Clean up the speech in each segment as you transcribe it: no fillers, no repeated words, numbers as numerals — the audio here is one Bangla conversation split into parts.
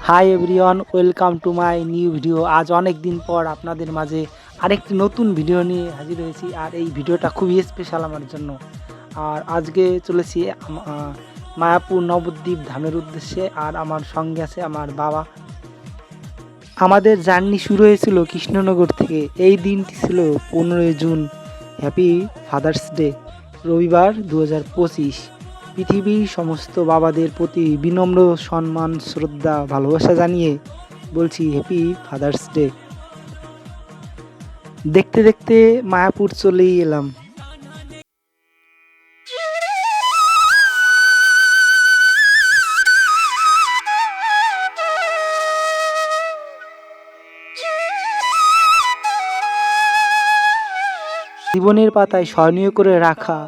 Hi everyone, welcome to my new video. আজ অনেক দিন পর আপনাদের মাঝে আরেকটি নতুন ভিডিও নিয়ে হাজির হয়েছি। আর এই ভিডিওটা খুবই স্পেশাল আমার জন্য। আর আজকে চলেছি মায়াপুর নবদ্বীপ ধামের উদ্দেশ্যে। আর আমার সঙ্গে আছে আমার বাবা। আমাদের জার্নি শুরু হয়েছিল কৃষ্ণনগর থেকে। এই দিনটি ছিল 15 জুন, হ্যাপি ফাদার্স ডে, রবিবার 2025। পৃথিবীর সমস্ত বাবাদের প্রতি বিনম্র সম্মান, শ্রদ্ধা, ভালোবাসা জানিয়ে বলছি হ্যাপি ফাদার্স ডে। দেখতে দেখতে মায়াপুর চলেই এলাম। জীবনের পাতায় স্মরণীয় করে রাখা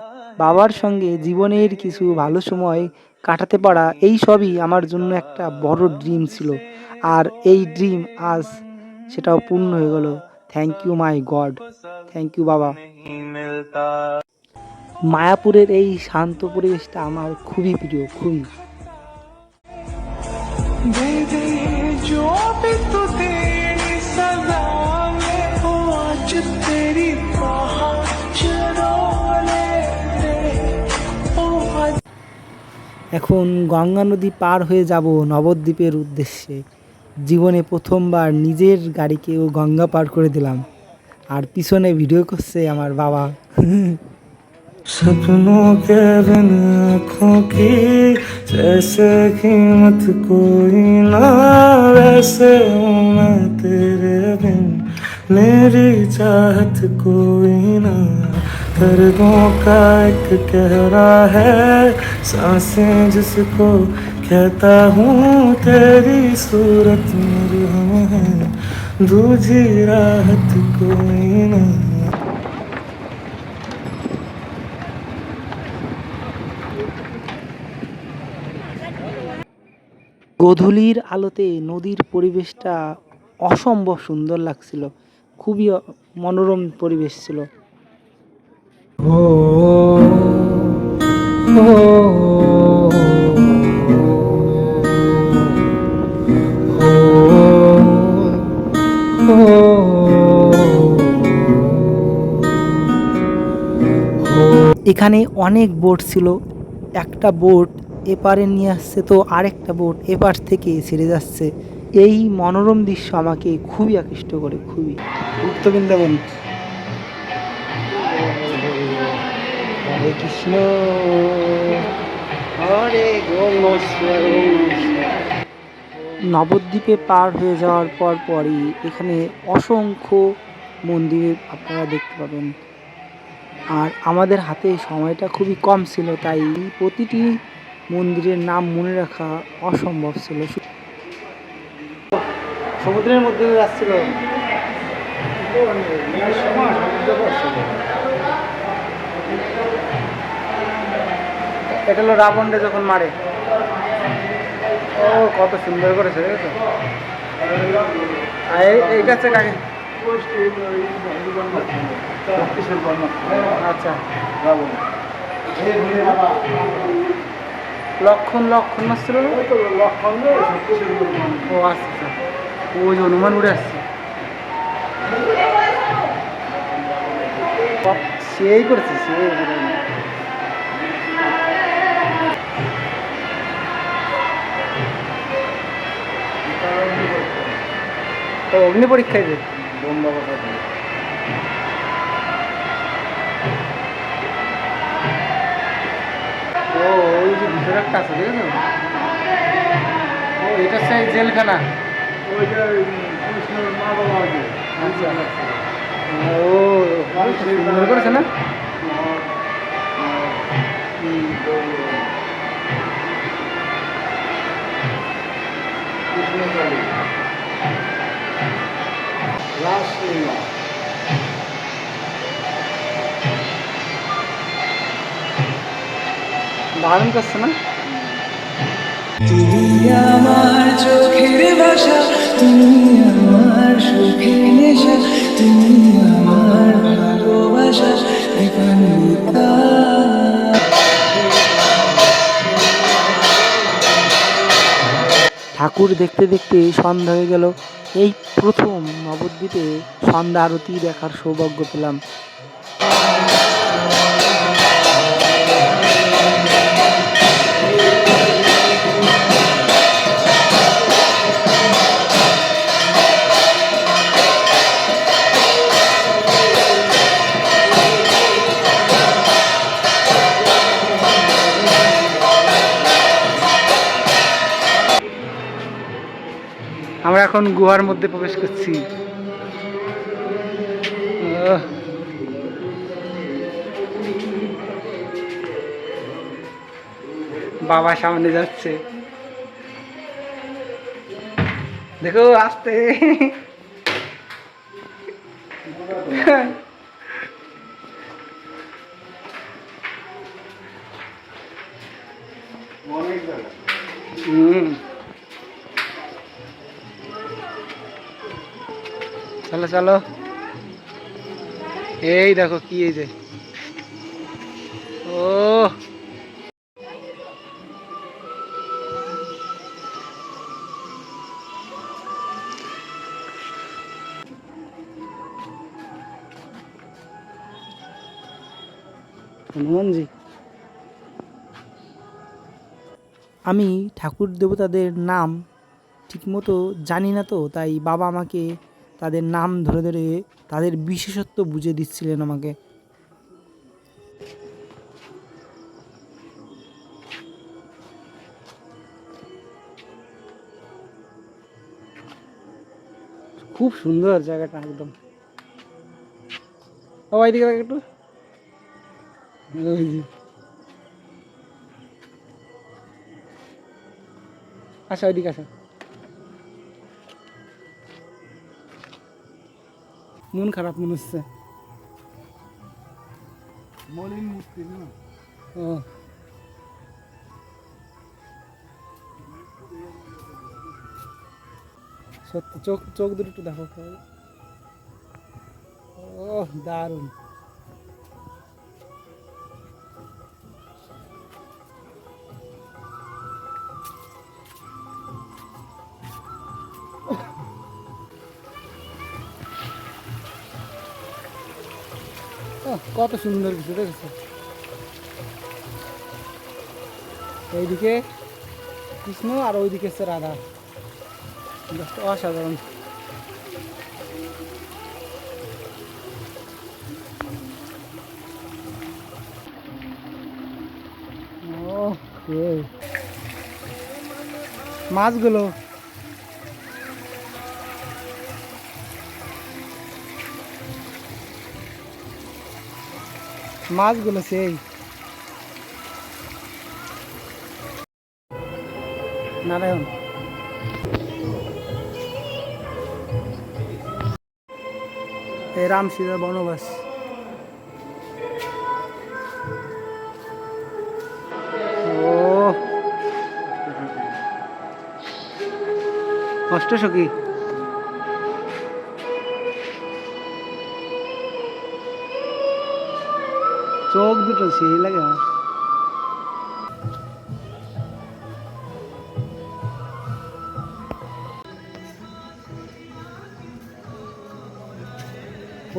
বাবার সঙ্গে জীবনের কিছু ভালো সময় কাটাতে পারা, এই সবই আমার জন্য একটা বড় ড্রিম ছিল। আর এই ড্রিম আজ সেটাও পূর্ণ হয়ে গেল। Thank you my god, thank you বাবা। মায়াপুরের এই শান্ত পরিবেশটা আমার খুবই প্রিয়, খুবই। এখন গঙ্গা নদী পার হয়ে যাব নবদ্বীপের উদ্দেশ্যে। জীবনে প্রথমবার নিজের গাড়িকেও গঙ্গা পার করে দিলাম। আর পিছনে ভিডিও করছে আমার বাবা। सपनों के बिन आँखों की जैसे कीमत कोई ना, वैसे हूँ मैं तेरे बिन, मेरी चाहत कोई ना। दर्दों का एक कहरा है, सांसें जिसको कहता हूँ, तेरी सूरत मरहम है, दूजी राहत कोई ना। গোধূলির আলোতে নদীর পরিবেশটা অসম্ভব সুন্দর লাগছিল। খুবই মনোরম পরিবেশ ছিল। এখানে অনেক বোট ছিল। একটা বোট এপারে নিয়ে আসছে, তো আরেকটা বোট এপার থেকে ছেড়ে যাচ্ছে। এই মনোরম দৃশ্য আমাকে খুবই আকৃষ্ট করে, খুবই। গুপ্ত বৃন্দাবন। হরে কৃষ্ণ, হরে নবদ্বীপে পার হয়ে যাওয়ার পরই এখানে অসংখ্য মন্দির আপনারা দেখতে পাবেন। আর আমাদের হাতে সময়টা খুবই কম ছিল, তাই প্রতিটি মন্দিরের নাম মনে রাখা অসম্ভব ছিল। সমুদ্রের মধ্যে যাচ্ছিল। এটা হলো রাবণকে যখন মারে। ও কত সুন্দর করেছে, দেখেছো? এইটা হচ্ছে কাকে? আচ্ছা, লক্ষণ আসছিল। ও আচ্ছা, ওই যে হনুমান উড়ে আসছে। সেই করেছে, সেই অগ্নি পরীক্ষায় যে ও ওই যে ভিতরে একটা আছে, দেখেছো? ও এটা সেই জেলখানা। ও সুন্দর করেছে না? দারুণ করছে না? তুমি আমার চোখের ভাষা, তুমি আমার সুখের নেশা, তুমি আমার ভালোবাসা, দীপান্বিতা। ঠাকুর দেখতে দেখতে সন্ধ্যা হয়ে গেল। এই প্রথম নবদ্বীপে সন্ধ্যা আরতি দেখার সৌভাগ্য পেলাম। আমরা এখন গুহার মধ্যে প্রবেশ করছি। বাবা সামনে যাচ্ছে, দেখো আসতে। চলো চলো, এই দেখো কি এই যে, ও হনুমানজি। আমি ঠাকুর দেবতাদের নাম ঠিকমতো জানি না, তো তাই বাবা আমাকে তাদের নাম ধরে ধরে তাদের বিশেষত্ব বুঝে দিচ্ছিলেন আমাকে। খুব সুন্দর জায়গাটা একদম। ও এইদিকে দেখ একটু, ওই যে। আচ্ছা ওইদিকে আসা, মন খারাপ মনে হচ্ছে। ও সত্যি, চোখ চোখ দুটো একটু দেখো। ও দারুণ। কত সুন্দর কিছু দেখেছো। এইদিকে কৃষ্ণ আর ওইদিকে হচ্ছে রাধা, অসাধারণ। ও মাছগুলো, মাছগুলো সেই নারায়ণ। এই রাম সীতা বনবাস। ও অষ্টসখী, চোখ দুটো সেই লাগে আমার।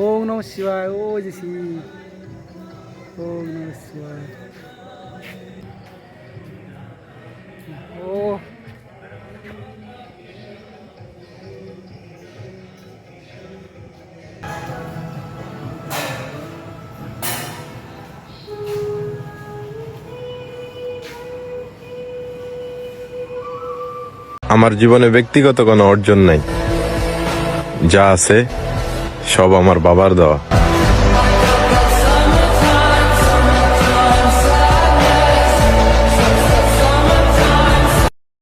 ওম নমঃ শিবায়, ও যে শিব, ওম নমঃ শিবায়। ও আমার জীবনে ব্যক্তিগত কোনো অর্জন নাই, যা আছে সব আমার বাবার দেওয়া।